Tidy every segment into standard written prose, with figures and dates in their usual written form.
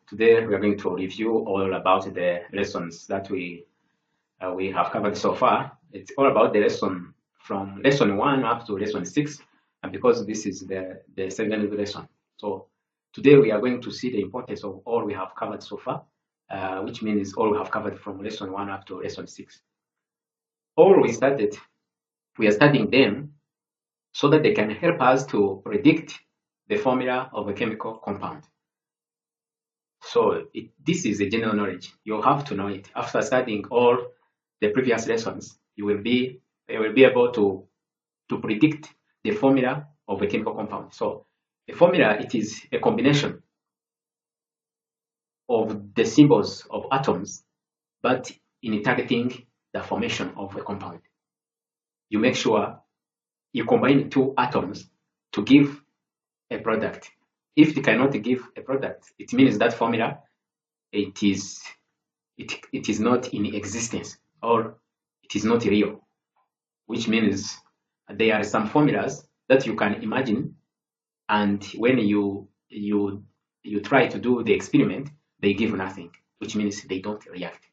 Today we are going to review all about the lessons that we have covered so far. It's all about the lesson from lesson 1 up to lesson 6, and because this is the second lesson. So today we are going to see the importance of all we have covered so far, which means all we have covered from lesson 1 up to lesson 6. All we are studying them so that they can help us to predict the formula of a chemical compound. So this is a general knowledge. You have to know it. After studying all the previous lessons, you will be able to predict the formula of a chemical compound. So a formula, it is a combination of the symbols of atoms, but in targeting the formation of a compound. You make sure you combine two atoms to give a product. If you cannot give a product, it means that formula it is not in existence, or it is not real, which means there are some formulas that you can imagine, and when you try to do the experiment, they give nothing, which means they don't react.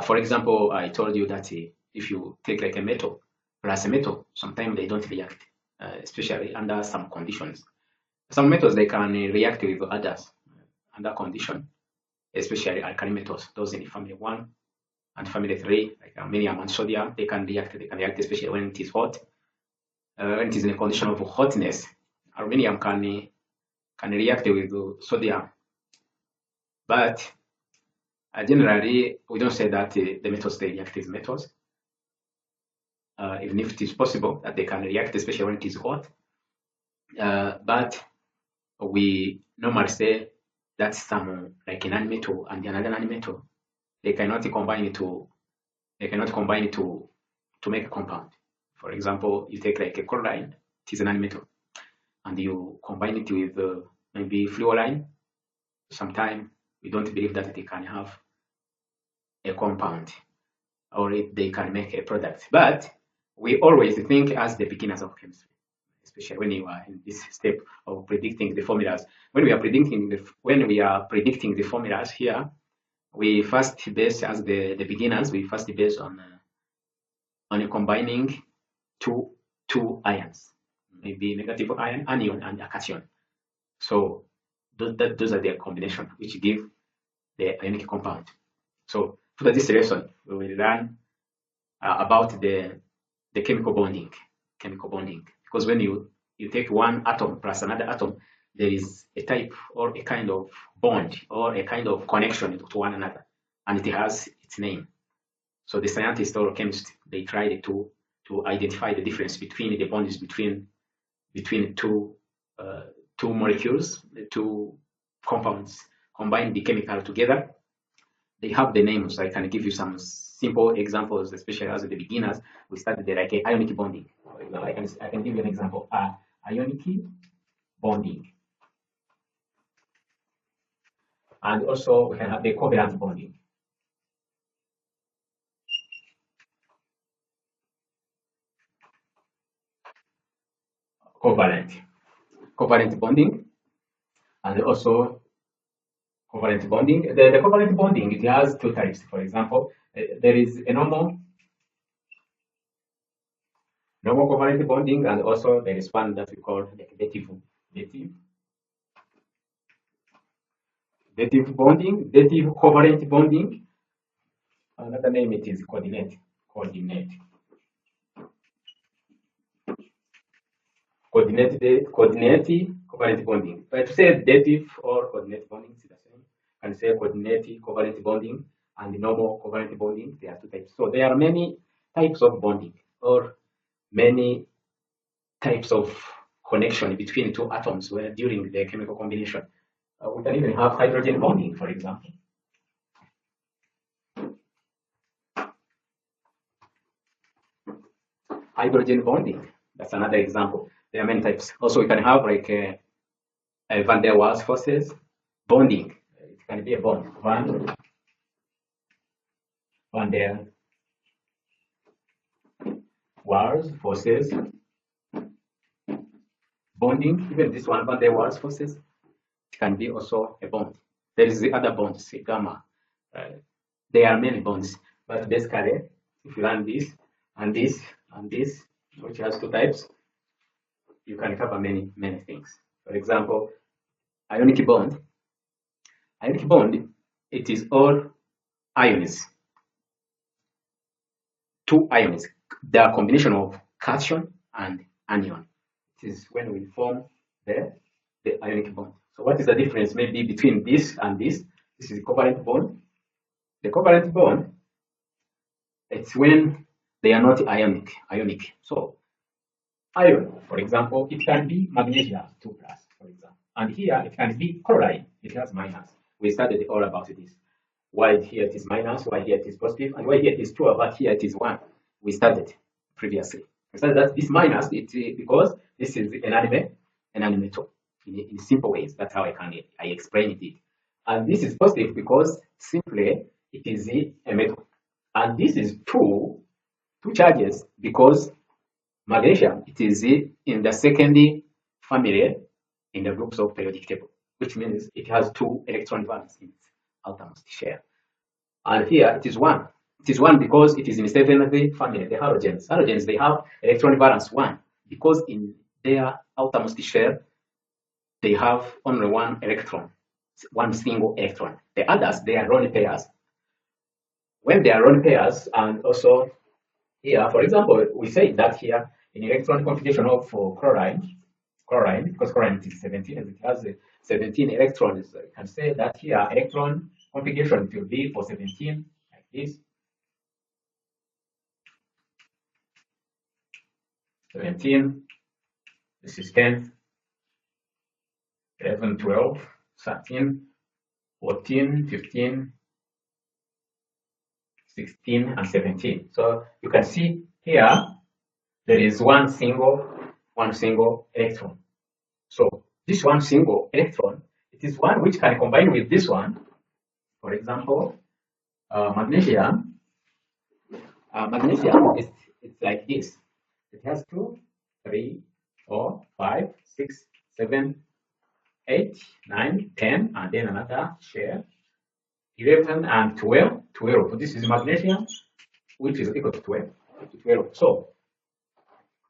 For example, I told you that if you take like a metal plus a metal, sometimes they don't react, especially under some conditions. Some metals they can react with others under condition, especially alkali metals, those in family 1 and family 3, like aluminum and sodium, they can react, especially when it is hot. When it is in a condition of hotness, aluminum can react with sodium. But generally, we don't say that the metals they react with metals, even if it is possible that they can react, especially when it is hot. But we normally say that some, like a non-metal and another non-metal, they cannot combine to make a compound. For example, you take like a chlorine, it is a non-metal, and you combine it with maybe fluorine. Sometimes we don't believe that they can have a compound, or they can make a product. But we always think as the beginners of chemistry, especially when you are in this step of predicting the formulas. When we are predicting the formulas here, we first base as the beginners. We first base on combining two ions, maybe negative ion, anion, and a cation. So those are the combination which give the ionic compound. So for this lesson, we will learn about the chemical bonding, because when you take one atom plus another atom, there is a type or a kind of bond or a kind of connection to one another, and it has its name. So the scientists or chemists, they tried to identify the difference between the bonds between two molecules, two compounds, combine the chemical together. They have the names. So I can give you some simple examples, especially as the beginners. We started like ionic bonding. I can give you an example. Ionic bonding. And also we can have the covalent bonding. Covalent bonding, and also covalent bonding. The covalent bonding, it has two types. For example, there is a normal covalent bonding, and also there is one that we call dative covalent bonding. Another name it is coordinate covalent bonding. But to say dative or coordinate bonding is the same. You can say coordinate covalent bonding and normal covalent bonding. There are two types. So there are many types of bonding, or many types of connection between two atoms where during the chemical combination. We can even have hydrogen bonding, for example. Hydrogen bonding, that's another example. There are many types. Also, we can have like a van der Waals forces bonding. It can be a bond. Van der Waals forces bonding. Even this one, van der Waals forces, it can be also a bond. There is the other bonds, gamma. There are many bonds, but basically, if you run this and this and this, which has two types, you can cover many things. For example, ionic bond. Ionic bond, it is all ions, two ions. They are a combination of cation and anion. It is when we form the ionic bond. So what is the difference maybe between this and this? This is the covalent bond. The covalent bond, it's when they are not ionic. So iron, for example, it can be magnesium 2+, for example. And here it can be chloride, it has minus. We studied all about this. Why here it is minus, why here it is positive, and why here it is 2, but here it is 1. We studied previously. We studied that this minus, because this is an metal. In simple ways, that's how I explained it. And this is positive because simply it is a metal. And this is two charges because magnesium, it is in the second family in the groups of periodic table, which means it has 2 electron valence in its outermost shell. And here it is 1. It is 1 because it is in the 7th family, the halogens. Halogens, they have electron valence 1 because in their outermost shell, they have only 1 electron, 1 single electron. The others, they are lone pairs. When they are lone pairs, and also here, for example, we say that here in electron configuration of chlorine, because chlorine is 17 and it has 17 electrons, you can say that here electron configuration will be for 17 like this. 17, this is 10, 11, 12, 13, 14, 15, 16, and 17. So you can see here there is one single electron. So this one single electron, it is one which can combine with this one. For example, magnesium. Magnesium is it's like this. It has 2, 3, 4, 5, 6, 7, 8, 9, 10, and then another share. 11 and 12. So this is magnesium, which is equal to 12. So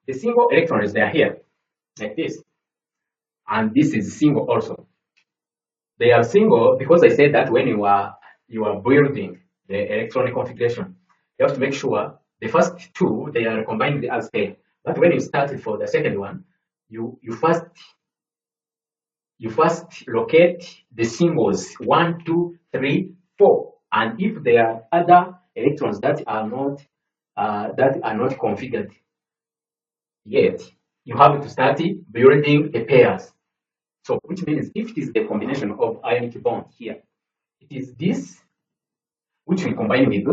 the single electrons, they are here, like this. And this is single also. They are single because I said that when you are building the electronic configuration, you have to make sure the first 2 they are combined as pair. But when you start for the second one, you first locate the symbols 1, 2, 3, 4, and if there are other electrons that are not configured yet, you have to start building the pairs. So, which means if it is the combination of ionic bond here, it is this which we combine with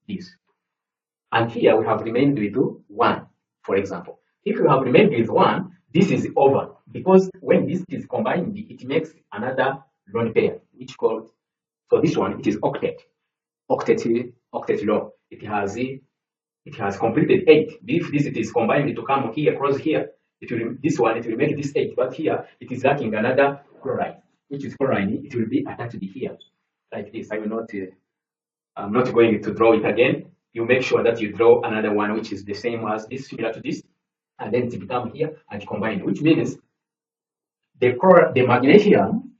this, and here we have remained with 1. For example, if you have remained with 1, this is over because when this is combined, it makes another lone pair, which called, so this one, it is octet law. It has completed 8. If this it is combined to come here across here, it will make this 8, but here it is lacking another chloride, which is chlorine. It will be attached here like this. I'm not going to draw it again. You make sure that you draw another one which is the same as this, similar to this, and then it become here and combine, which means the magnesium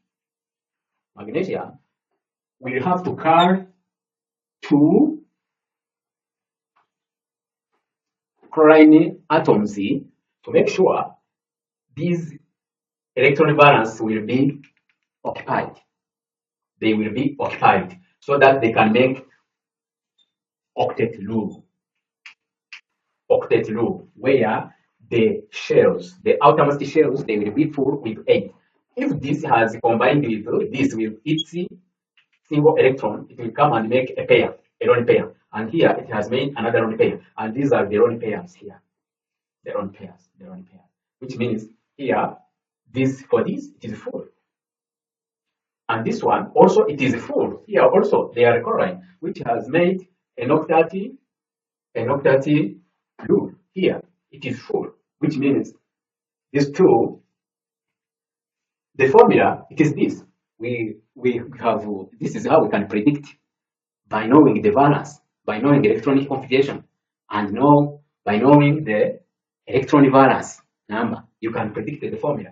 will have to carry 2 chlorine atoms to make sure these electron valence will be occupied. They will be occupied so that they can make octet loop, where the shells, the outermost shells, they will be full with 8. If this has combined with this with its single electron, it will come and make a pair, a lone pair. And here it has made another lone pair. And these are the lone pairs here. The lone pairs. Which means here, this it is full. And this one also it is full. Here also they are chlorine, which has made an octet loop. Here it is full, which means these 2, the formula it is this. we have this is how we can predict by knowing the valence, by knowing the electronic configuration, and know by knowing the electron valence number, you can predict the formula.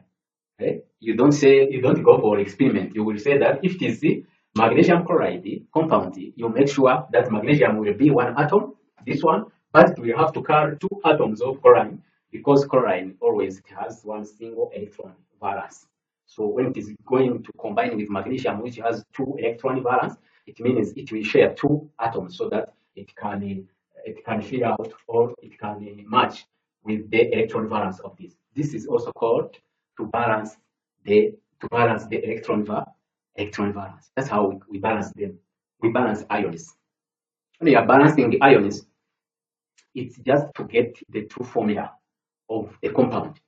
Okay? You don't go for experiment. You will say that if it is the magnesium chloride compound, you make sure that magnesium will be one atom, this one, but we have to carry two atoms of chlorine because chlorine always has one single electron valence. So when it is going to combine with magnesium, which has two electron valence, it means it will share two atoms so that it can fill out or it can match with the electron valence of this. This is also called to balance the electron valence. That's how we balance them. We balance ions. When you are balancing the ions, it's just to get the true formula of the compound.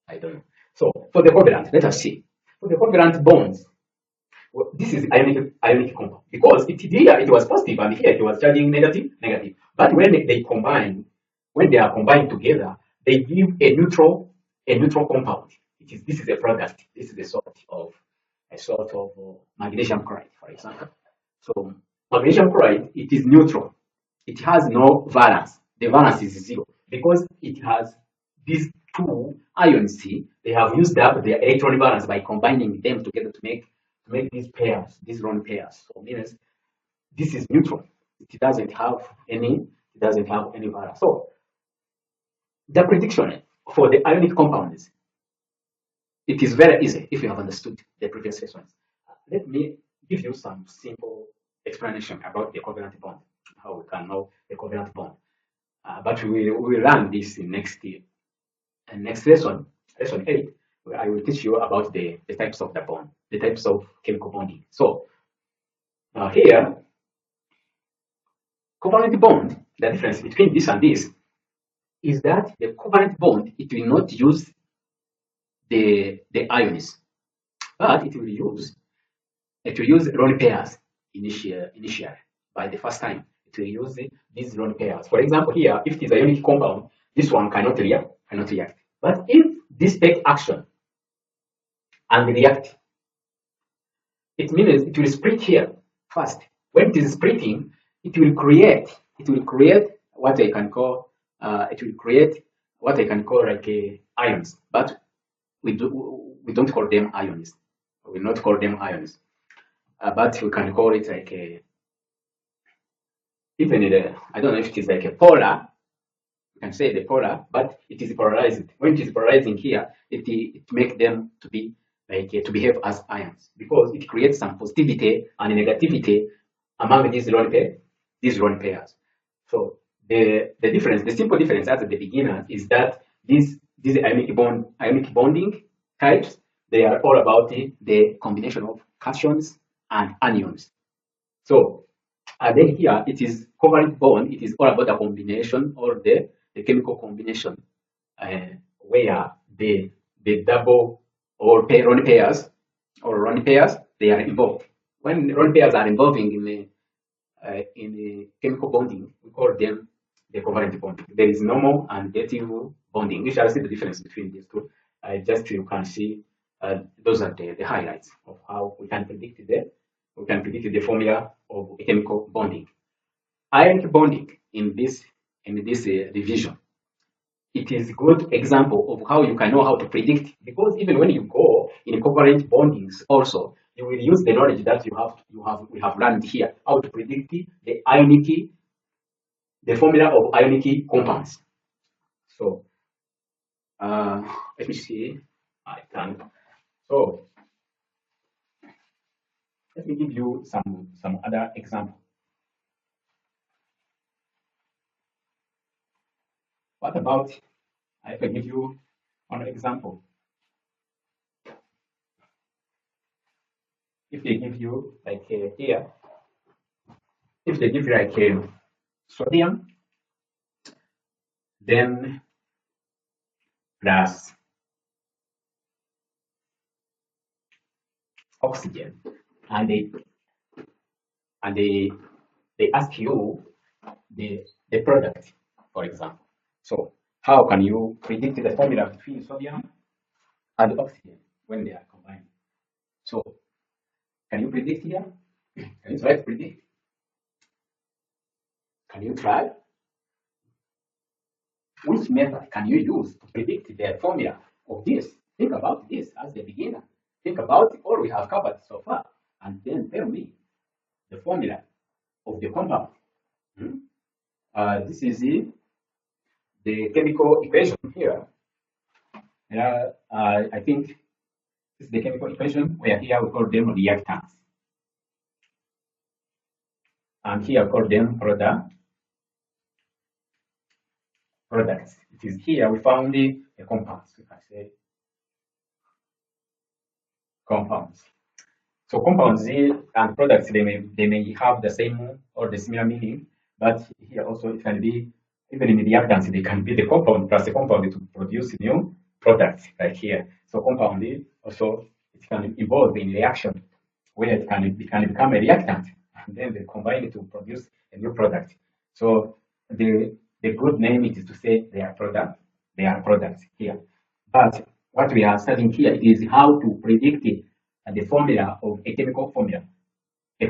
I don't know. So for the covalent, let us see. For the covalent bonds, well, this is ionic compound because here it was positive and here it was charging negative. But when they combine, when they are combined together, they give a neutral compound. This is a product. This is a sort of magnesium chloride, for example. So magnesium chloride, it is neutral. It has no valence. The valence is zero because it has these two ions. They have used up their electron valence by combining them together to make these pairs, these lone pairs. So means this is neutral. It doesn't have any valence. So the prediction for the ionic compounds, it is very easy if you have understood the previous lessons. Let me give you some simple explanation about the covalent bond, how we can know the covalent bond. But we will learn this in next year. And next lesson 8, where I will teach you about the types of the bond, the types of chemical bonding. So here, covalent bond, the difference between this and this is that the covalent bond, it will not use the ions, but it will use lone pairs initially. By the first time, it will use these lone pairs. For example, here, if it is a ionic compound, this one cannot react. But if this takes action and react, it means it will split here first. When it is splitting, it will create what I can call like ions, but we don't call them ions. We will not call them ions, but we can call it like I don't know if it is like a polar. You can say the polar, but it is polarized. When it is polarizing here, it makes them to be like to behave as ions because it creates some positivity and negativity among these lone pairs. So the simple difference at the beginner is that these ionic bonding types, they are all about the combination of cations and anions. So and then here it is covalent bond. It is all about the combination or the chemical combination where the double or lone pairs they are involved. When lone pairs are involving in the chemical bonding, we call them the covalent bond. There is normal and dative bonding. We shall see the difference between these two. Just you can see those are the highlights of how we can predict the formula of chemical bonding. Ionic bonding in this revision, it is a good example of how you can know how to predict, because even when you go in covalent bondings also, you will use the knowledge that we have learned here, how to predict the formula of ionic compounds. So let me see. So let me give you some other example. What about if I give you one example? If they give you like here, if they give you like sodium, then plus oxygen, and they ask you the product, for example. So how can you predict the formula between sodium and oxygen when they are combined? So Can you predict here? Can you try to predict? Can you try? Which method can you use to predict the formula of this? Think about this as the beginner. Think about all we have covered so far, and then tell me the formula of the compound. Hmm? This is the chemical equation here. I think this is the chemical equation where here we call them reactants. And here we call them products. It is here we found the compounds. We can say compounds. So compounds and products, they may have the same or the similar meaning, but here also it can be, even in the reactants, they can be the compound plus the compound to produce new products, like here. So compound also, it can involve in reaction where it can become a reactant, and then they combine it to produce a new product. So the good name is to say they are products here. But what we are studying here is how to predict the formula of a chemical formula, a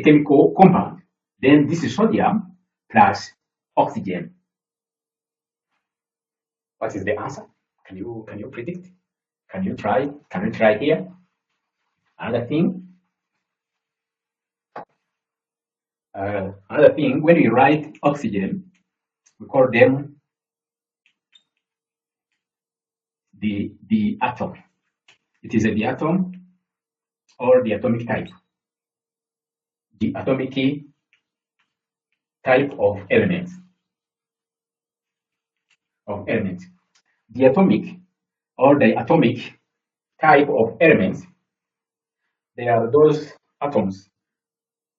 chemical compound. Then this is sodium plus oxygen. What is the answer? Can you predict? Can you try? Can you try here? Another thing. When we write oxygen, we call them the atom. It is the atom or the atomic type. The atomic type of elements. The atomic or the atomic type of elements, they are those atoms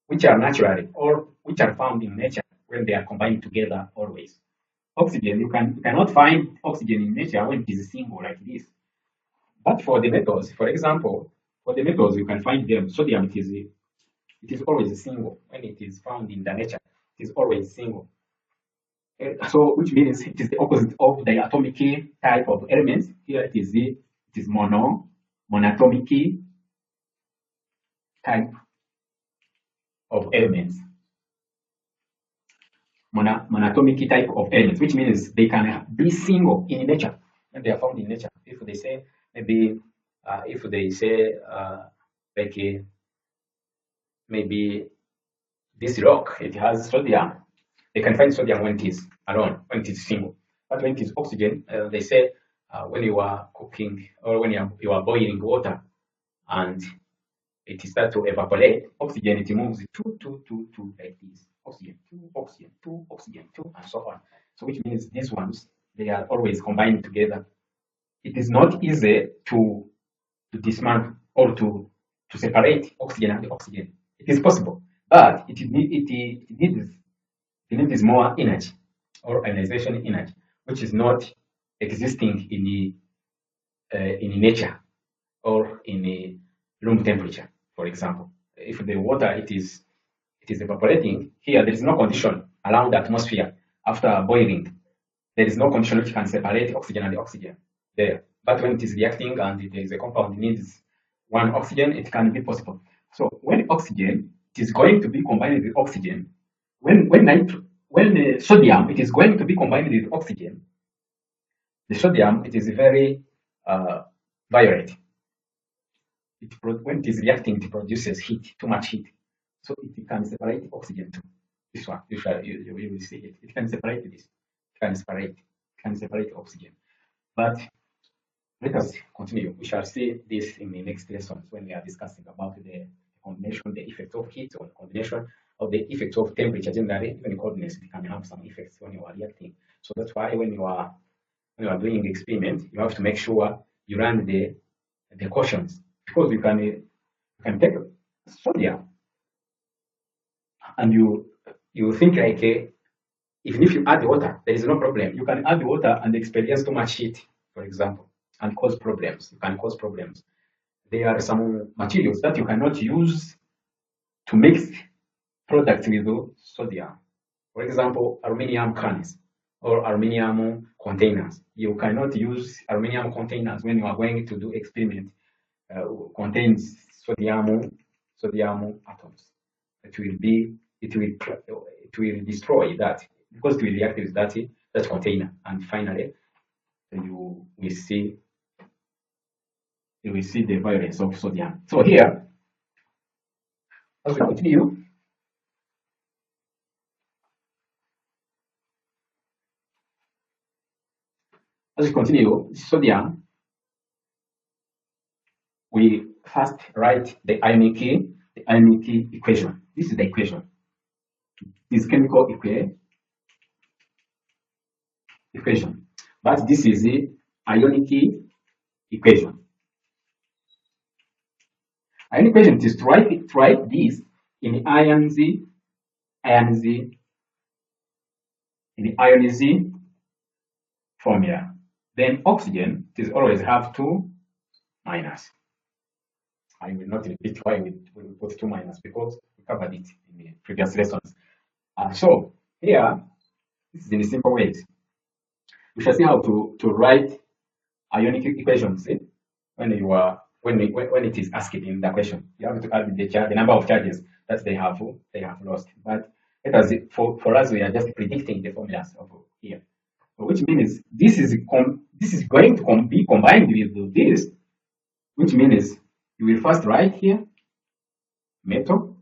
which are natural or which are found in nature when they are combined together always. Oxygen, you cannot find oxygen in nature when it is single like this. But for the metals, for example, for the metals you can find them. Sodium, it is always single when it is found in the nature. It is always single. So which means it is the opposite of the atomic type of elements. Here it is monatomic type of elements. Monatomic type of elements, which means they can be single in nature when they are found in nature. If they say maybe, like maybe this rock, it has sodium. They can find sodium when it is alone, when it is single. But when it is oxygen, they say when you are cooking or when you are boiling water and it starts to evaporate, oxygen, it moves two like this. Oxygen, two, oxygen, two, and so on. So which means these ones, they are always combined together. It is not easy to dismantle or to separate oxygen and oxygen. It is possible, but it needs more energy or ionization energy, which is not existing in nature or in room temperature. For example, if the water it is evaporating, here there is no condition around the atmosphere after boiling. There is no condition which can separate oxygen and the oxygen there. But when it is reacting and there is a compound needs one oxygen, it can be possible. So when oxygen it is going to be combined with oxygen, when sodium it is going to be combined with oxygen, the sodium it is very violent. When it is reacting, it produces heat, too much heat. So it can separate oxygen too. This one, you will see it. It can separate this. It can separate oxygen. But let us continue. We shall see this in the next lessons when we are discussing about the combination, the effect of heat, or the combination of the effect of temperature. Generally, even coldness can have some effects when you are reacting. So that's why when you are doing the experiment, you have to make sure you run the cautions, because you can take sodium and you think like even if you add water, there is no problem. You can add water and experience too much heat, for example, and cause problems. You can cause problems. There are some materials that you cannot use to mix products with sodium. For example, aluminum cans or aluminum containers. You cannot use aluminum containers when you are going to do experiment. Contains sodium atoms. It will destroy that because it will react with that container, and finally you will see the violence of sodium. So here, as we continue, sodium, we first write the ionic equation. This is the equation. This chemical equation, but this is the ionic equation. Ionic equation is to write this in the ions formula. Then oxygen is always have 2 minus. I will not repeat why we put 2 minus because we covered it in the previous lessons. So here, this is in a simple way. We shall see how to write ionic equations when it is asked in the question. You have to add the number of charges that they have lost. But for us, we are just predicting the formulas of here, which means this is going to be combined with this, which means you will first write here metal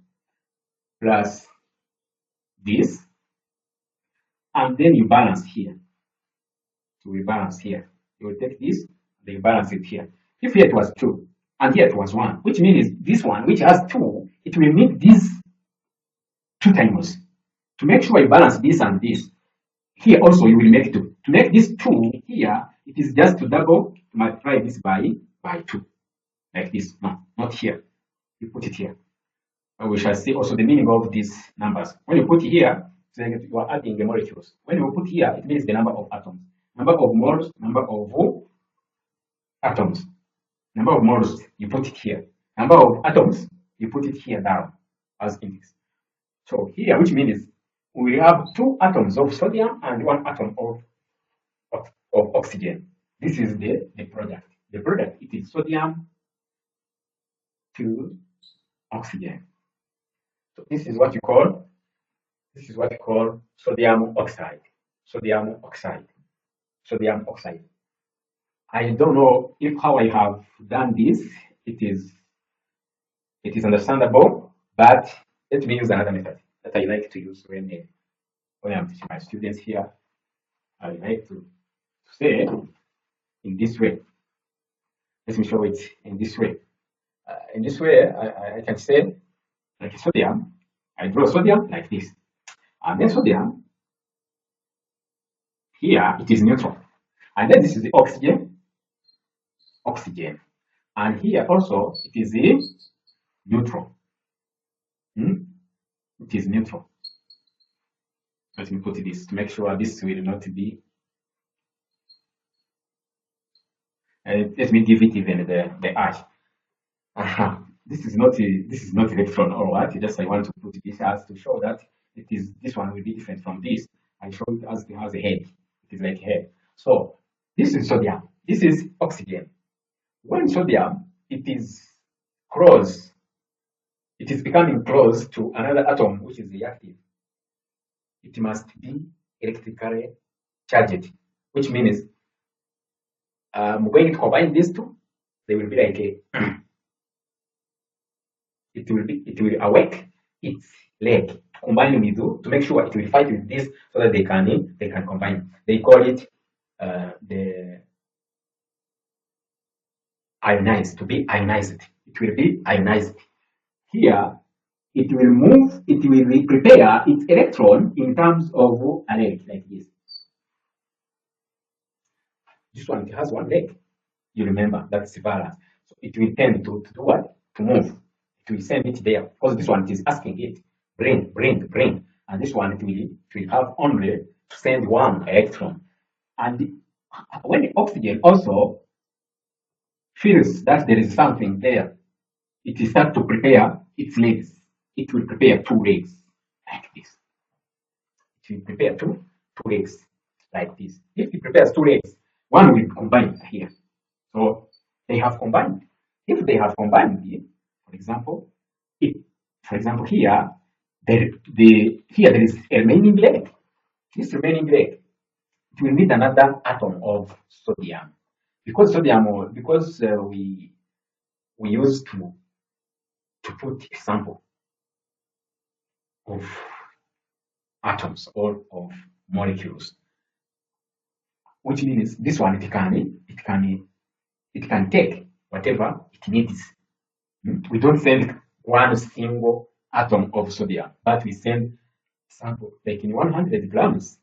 plus this, and then you balance here. So we balance here. You will take this, then you balance it here. If here it was 2 and here it was 1, which means this one, which has 2, it will make this 2 times. To make sure you balance this and this, here also you will make 2. To make this 2 here, it is just to multiply this by 2. Like this. No, not here. You put it here. We shall see also the meaning of these numbers. When you put it here, so you are adding the molecules. When you put here, it means the number of atoms. Number of moles, number of atoms. Number of moles, you put it here. Number of atoms, you put it here down as index. So here, which means we have 2 atoms of sodium and 1 atom of oxygen. This is the product. The product, it is sodium to oxygen. So this is what you call sodium oxide. Sodium oxide. Sodium oxide. I don't know if how I have done this. It is understandable, but let me use another method that I like to use when I'm teaching my students here. I like to say in this way. Let me show it in this way. In this way, I can say like sodium. I draw sodium like this, and then sodium here it is neutral, and then this is the oxygen, and here also it is the neutral. It is neutral. Let me put this to make sure this will not be. Let me give it even the ash. This is not electron or what. Just I want to put this as to show that this one will be different from this. I show it as it has a head. It is like head. So this is sodium. This is oxygen. When sodium it is becoming close to another atom which is reactive, it must be electrically charged, which means when you combine these two, they will be like a it will awake its leg, combine with you to make sure it will fight with this so that they can combine. They call it the ionized, to be ionized. It will be ionized. Here, it will prepare its electron in terms of a leg like this. This one, it has one leg. You remember, that's valence. So it will tend to do what? To move. It will send it there. Because this one it is asking it, bring. And this one it will have only to send one electron. And when the oxygen also feels that there is something there, it will start to prepare its legs. It will prepare 2 legs like this. It will prepare two legs like this. If it prepares 2 legs, one will combine here. So they have combined. If they have combined here, for example, It, for example, here there is a remaining leg. This remaining leg, it will need another atom of sodium because we used to put a sample of atoms or of molecules, which means this one it can take whatever it needs. We don't send one single atom of sodium, but we send sample like in 100 grams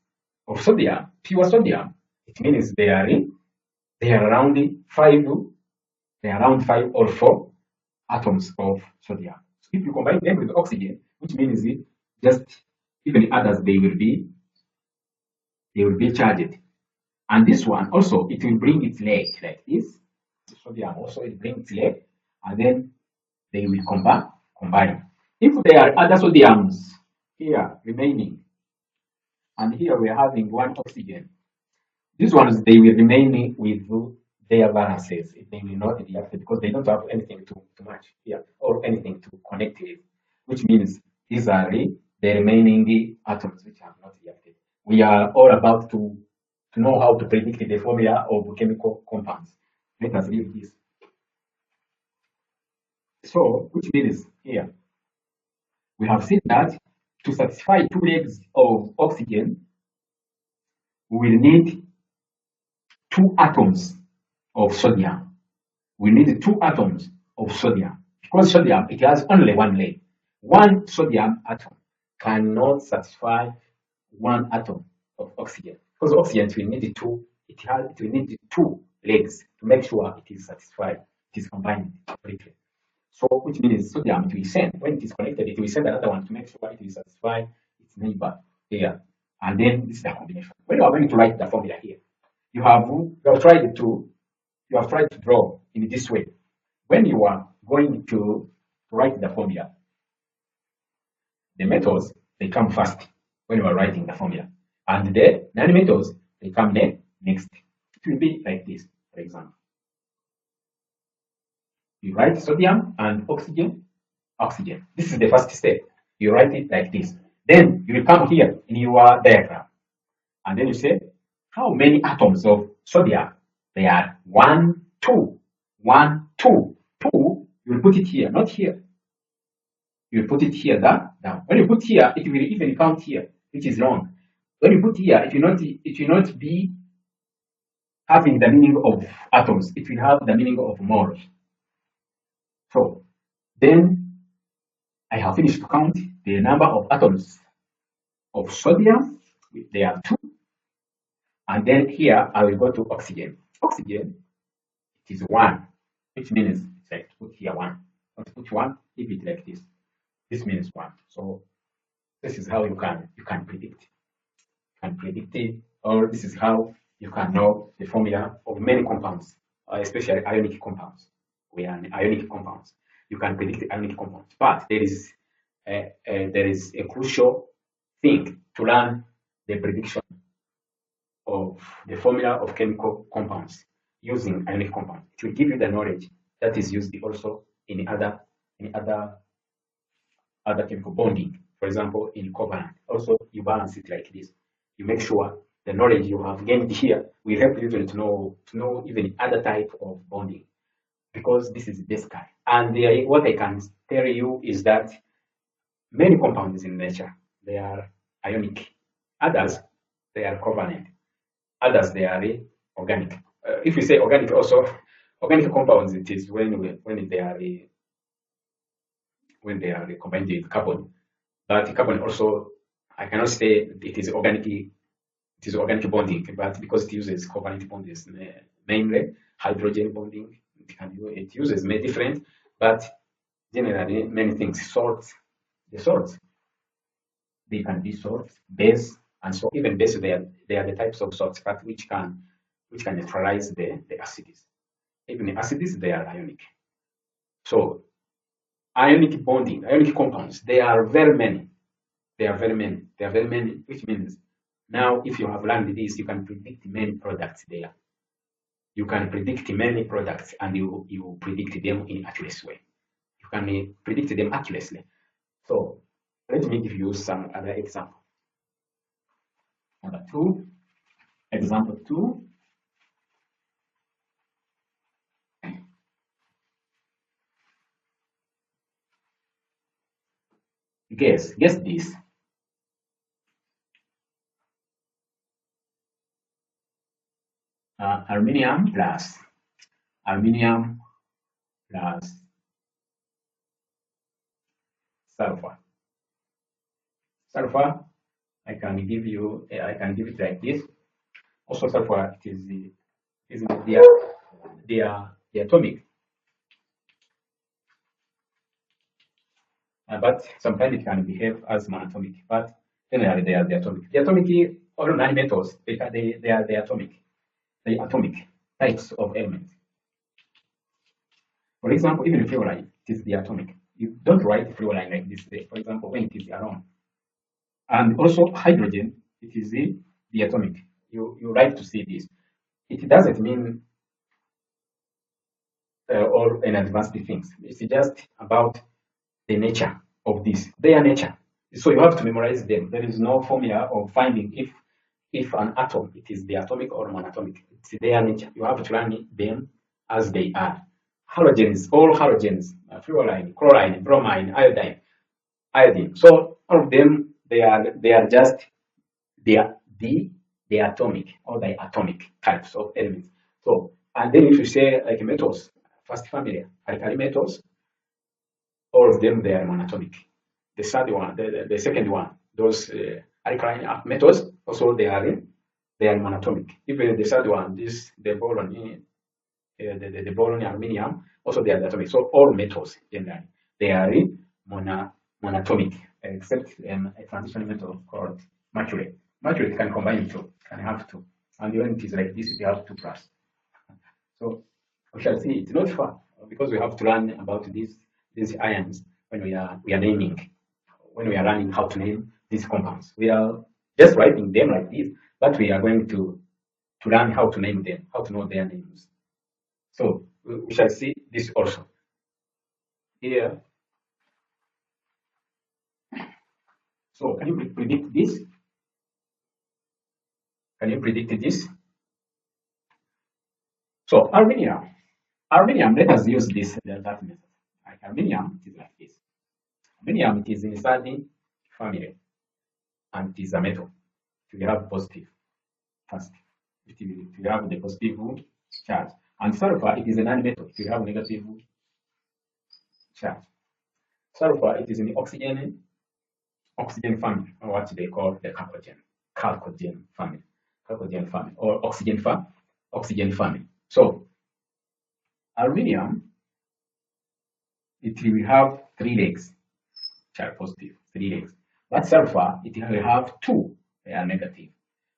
of sodium, pure sodium. It means they are around five or four atoms of sodium. So if you combine them with oxygen, which means it just even others they will be charged. And this one also it will bring its leg like this. Sodium also it brings its leg, and then they will combine. If there are other sodiums here remaining, and here we are having one oxygen, these ones they will remain with their balances. They will not react because they don't have anything to match here or anything to connect with, which means these are the remaining atoms which have not reacted. We are all about to know how to predict the formula of chemical compounds. Let us leave this. So, which means here we have seen that to satisfy two legs of oxygen, we will need two atoms of sodium. We need two atoms of sodium because sodium it has only one leg. One sodium atom cannot satisfy one atom of oxygen because oxygen will need two. It will need two legs to make sure it is satisfied. It is combined completely. So, which means sodium it will send when it is connected, it will send another one to make sure it will satisfy its neighbor here. And then this is the combination. When you are going to write the formula here, you have tried to draw in this way. When you are going to write the formula, the methods they come first when you are writing the formula, and the non-methods they come next. It will be like this, for example. You write sodium and oxygen, oxygen. This is the first step. You write it like this. Then you will come here in your diagram, and then you say how many atoms of sodium? They are 1, 2, 1, 2, 2. You will put it here, not here. You will put it here, down. When you put here, it will even count here, which is wrong. When you put here, it will not be having the meaning of atoms. It will have the meaning of moles. So then I have finished to count the number of atoms of sodium. There are 2. And then here I will go to oxygen. Oxygen it is 1, which means like put here 1. Not put 1, leave it like this. This means 1. So this is how you can predict. You can predict it, or this is how you can know the formula of many compounds, especially ionic compounds. We are ionic compounds. You can predict the ionic compounds, but there is a crucial thing to learn the prediction of the formula of chemical compounds using ionic compounds. It will give you the knowledge that is used also in other chemical bonding. For example, in covalent. Also, you balance it like this. You make sure the knowledge you have gained here will help you to know even other type of bonding, because this is basic. And what I can tell you is that many compounds in nature they are ionic. Others they are covalent. Others they are organic. If we say organic, also organic compounds, it is when they are combined with carbon. But carbon also, I cannot say it is organic. It is organic bonding, but because it uses covalent bonds, mainly hydrogen bonding, it uses many different, but generally many things. The salts, they can be salts, base, and so even base they are the types of salts, but which can neutralize the acids. Even the acids they are ionic. So ionic bonding, ionic compounds, they are very many. They are very many, which means now if you have learned this, you can predict many products there. You can predict many products and you predict them in accurate way. You can predict them accurately. So let me give you some other example. Number two, example two. Guess this. Aluminium plus aluminium plus sulfur. Sulfur, I can give you, I can give it like this. Also, sulfur is the atomic, but sometimes it can behave as monatomic. But generally, they are the atomic. The atomic, all nanometals, they are the atomic types of elements. For example, even fluoride, it is the atomic. You don't write fluoride like this. For example, when it is alone. And also hydrogen, it is the atomic. You write to see this. It doesn't mean all in advanced things. It's just about the nature of this, their nature. So you have to memorize them. There is no formula of finding if an atom it is the atomic or monatomic. It's their nature. You have to learn them as they are. Halogens, all halogens, fluoride, chloride, bromine, iodine. So all of them they are just the atomic or the atomic types of elements. So and then if you say like metals, first family, alkali metals, all of them they are monatomic. The third one, the second one, those alkaline metals also they are monatomic. Even the third one, the boron, the boron aluminium, also they are atomic. So all metals generally they are monatomic, except a transition metal called mercury. Mercury can combine two, can have two, and when it is like this, it has 2 plus. So we shall see. It's not far because we have to learn about these ions when we are naming, when we are learning how to name these compounds. We are just writing them like this, but we are going to learn how to name them, how to know their names. So we shall see this also. Here. So can you predict this? Can you predict this? So aluminium, let us use this that method. Like aluminium, it is like this. Aluminium it is inside the family, and it is a metal. It will have positive first. It will have the positive charge. And sulfur, it is a non-metal. It will have negative charge. Sulfur, it is in the oxygen family, or what they call the chalcogen family, or oxygen family. So aluminium, it will have 3 legs, which are positive, 3 legs. But sulfur, it will have 2, they are negative,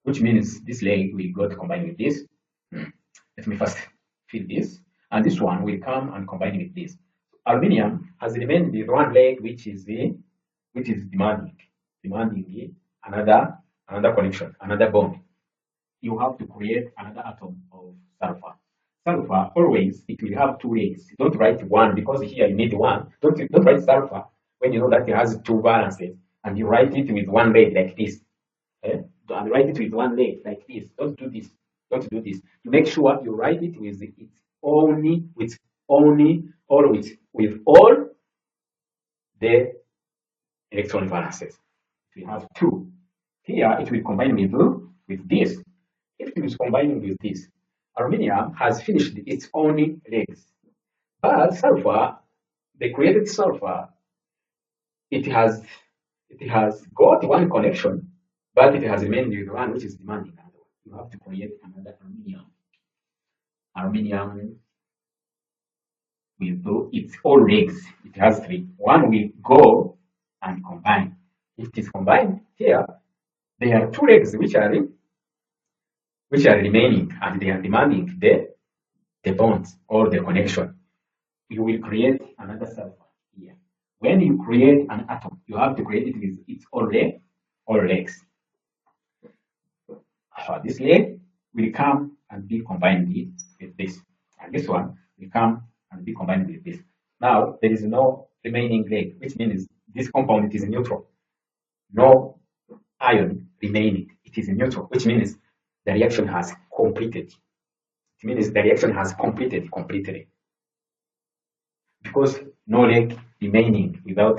which means this leg will go to combine with this. Let me first fill this, and this one will come and combine with this. Aluminium has remained with 1 leg, which is demanding another connection, another bond. You have to create another atom of sulfur. Sulfur always it will have 2 legs. Don't write 1 because here you need 1. Don't write sulfur when you know that it has 2 valences, and you write it with 1 leg like this. And write it with 1 leg like this. Don't do this. Don't do this. To make sure you write it with all the electron valences. If you have 2, here it will combine with this. If it is combining with this, aluminium has finished its own legs. But sulfur, the created sulfur, it has got 1 connection, but it has remained with 1 which is demanding another one. You have to create another aluminium. Aluminium will do its own legs. It has 3. 1 will go and combine. If it is combined here, there are 2 legs which are remaining, and they are demanding the bonds or the connection. You will create another sulfur here. When you create an atom, you have to create it with its own legs. This leg will come and be combined with this, and this one will come and be combined with this. Now there is no remaining leg, which means this compound is neutral. No ion remaining. It is neutral, which means the reaction has completed. It means the reaction has completed completely because no leg remaining without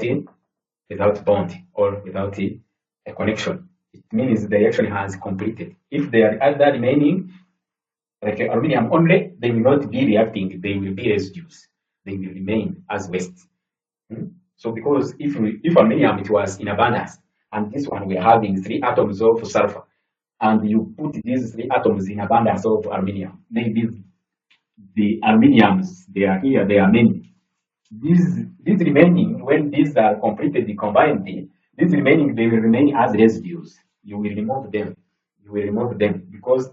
bond or without a connection. It means the reaction has completed. If there are other remaining, like aluminum only, they will not be reacting. They will be residues. They will remain as waste. So because if aluminum it was in abundance, and this one we are having 3 atoms of sulfur, and you put these 3 atoms in abundance of aluminum, maybe the aluminiums they are here, they are many. These remaining, when these are completely combined, these remaining they will remain as residues. You will remove them. You will remove them because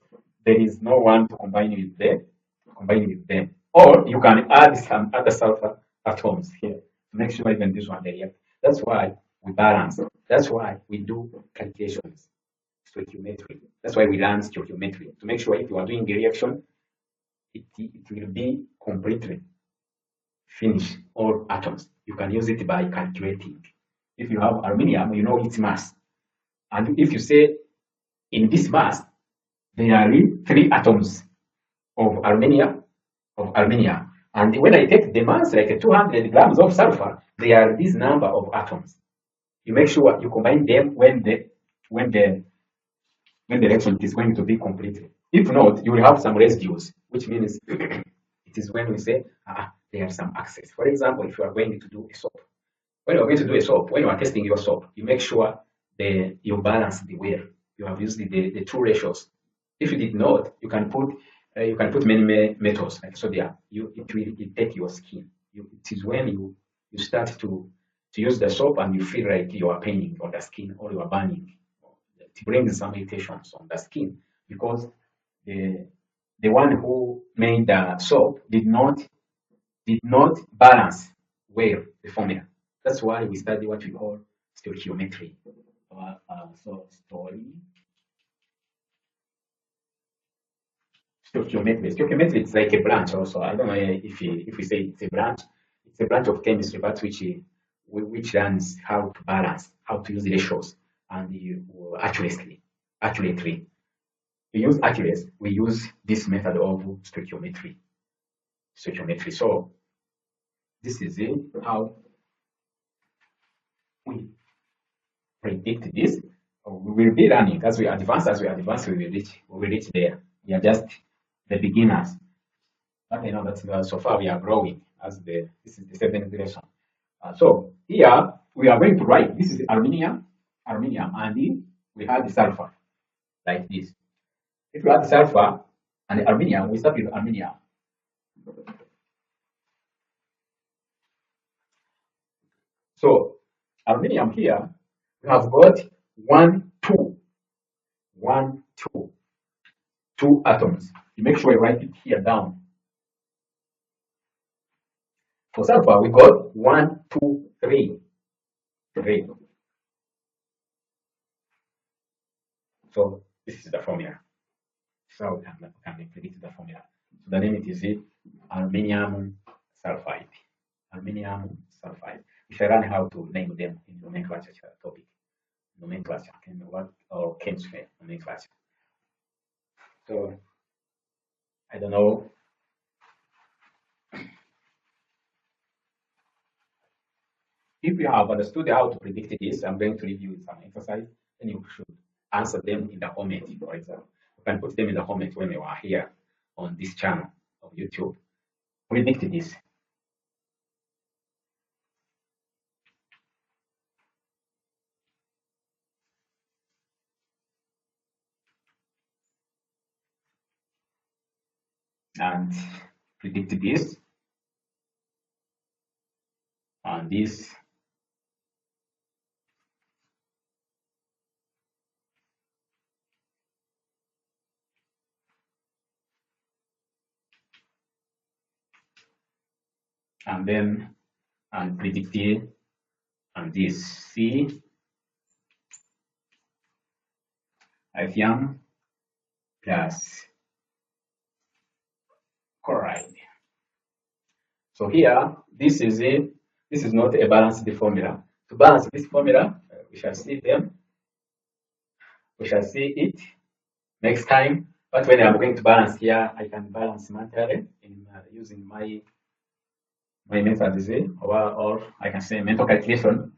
there is no one to combine with them. Or you can add some other sulfur atoms here to make sure even this one they react. That's why we balance. That's why we do calculations, stoichiometry. That's why we learn stoichiometry to make sure if you are doing a reaction, it will be completely finish all atoms. You can use it by calculating. If you have aluminium, you know its mass. And if you say in this mass, there are 3 atoms of aluminium, And when I take the mass, like 200 grams of sulfur, there are this number of atoms. You make sure you combine them when the reaction is going to be completed. If not, you will have some residues, which means it is when we say there are some excess. For example, if you are going to do a soap, when you are testing your soap, you make sure you balance the wear. You have used the true ratios. If you did not, you can put many metals like sodium. It will irritate your skin. It is when you start to use the soap and you feel like you are paining on the skin or you are burning. It brings some irritations on the skin because the one who made the soap did not balance well the formula. That's why we study what we call stoichiometry. Stoichiometry. Stoichiometry is like a branch also. I don't know if we say it's a branch. It's a branch of chemistry, but which learns how to balance, how to use ratios and accurately. We use accuracy. We use this method of stoichiometry. So this is it. How we predict this. We will be learning as we advance. We will reach there. We are just the beginners. But I know that so far we are growing this is the 7th lesson. So here we are going to write this is aluminium, and we have the sulfur like this. If you add sulfur and the aluminium, we start with aluminium. So aluminium here, we have got 1, 2, 1, 2, 2 atoms. You make sure you write it here down. For sulfur, we got 1, 2, 3, 3. So this is the formula. So we can predict the formula. So the name is aluminium sulfide. Aluminium sulfide. We shall learn how to name them in nomenclature topic. Nomenclature or chemistry nomenclature. So I don't know. If you have understood how to predict this, I'm going to review some exercise, and you should answer them in the comment, for example. You can put them in the comment when you are here on this channel of YouTube. Predict this. And predict this. And this. And then predict it and this C lithium plus chloride. So here this is it. This is not a balanced formula. To balance this formula, we shall see them. We shall see it next time. But when I'm going to balance here, I can balance mentally in using my method is it, or I can say mental calculation.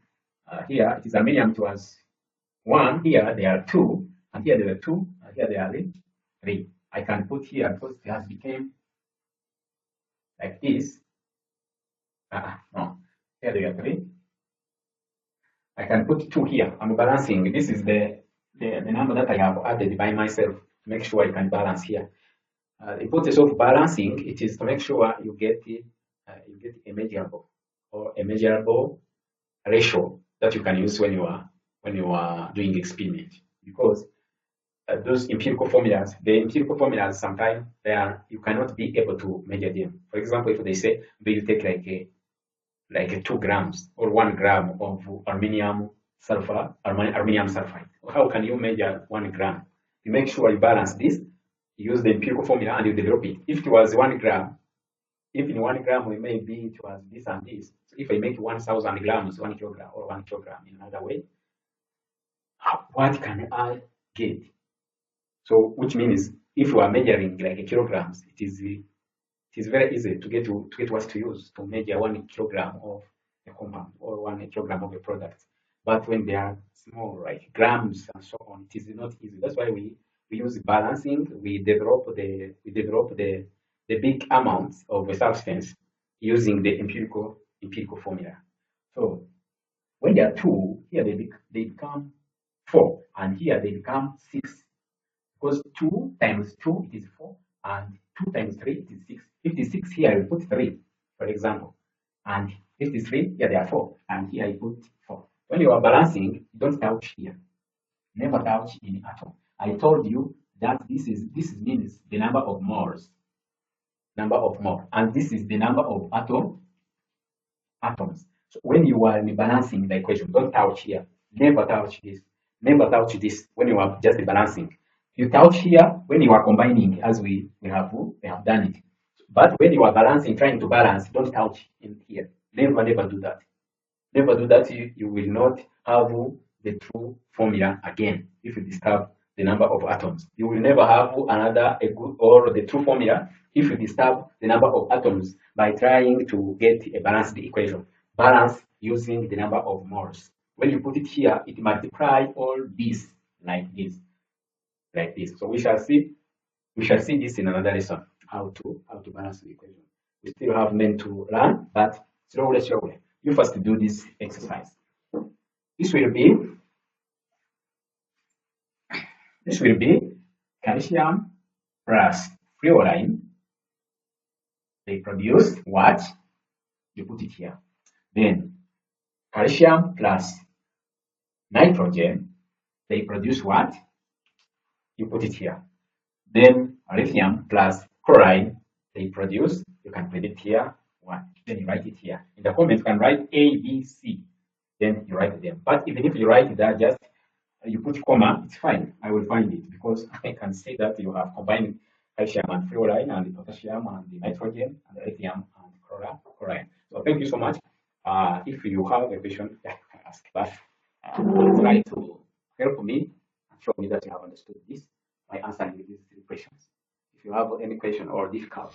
Here it is aluminium towards 1. Here there are 2, and here there are 2, and here there are 3. I can put here because it has become like this. No, here there are 3. I can put 2 here. I'm balancing. This is the number that I have added by myself to make sure I can balance here. The importance of balancing it is to make sure you get a measurable ratio that you can use when you are doing experiment, because those empirical formulas, sometimes you cannot be able to measure them. For example, if they say you take like 2 grams or 1 gram of aluminium sulfide, how can you measure 1 gram? You make sure you balance this, use the empirical formula, and you develop it. If it was 1 gram, if in 1 gram we maybe it was this and this. So if I make 1,000 grams, 1 kilogram, or 1 kilogram in another way, what can I get? So which means if you are measuring like kilograms, it is very easy to get what to use to measure 1 kilogram of a compound or 1 kilogram of a product. But when they are small, like grams and so on, it is not easy. That's why we use balancing. We develop the big amounts of a substance using the empirical formula. So when there are 2, here they become 4, and here they become 6. Because 2 times 2 it is 4, and 2 times 3 it is 6. 56 here I will put 3, for example, and 53 here there are 4, and here I put 4. When you are balancing, don't touch here. Never touch any atom. I told you that this means the number of moles, and this is the number of atoms. So when you are balancing the equation, don't touch here. Never touch this. Never touch this when you are just balancing. You touch here when you are combining, as we have done it. But when you are balancing, trying to balance, don't touch in here. Never do that. Never do that. You will not have the true formula again if you disturb the number of atoms. You will never have the true formula if you disturb the number of atoms by trying to get a balanced equation. Balance using the number of moles. When you put it here, it multiplies all this like this. So we shall see this in another lesson, how to balance the equation. We still have men to learn, but slowly. You first do this exercise. This will be calcium plus fluorine. They produce what? You put it here. Then calcium plus nitrogen. They produce what? You put it here. Then lithium plus chloride, they produce, you can put it here, 1. Then you write it here. In the comments, you can write A, B, C. Then you write them. But even if you write that, just you put comma, it's fine. I will find it because I can see that you have combined calcium and fluorine and the potassium and the nitrogen and the lithium and chlorine. So thank you so much. If you have a question, you can ask. But try to help me and show me that you have understood this by answering these 3 questions. If you have any question or difficult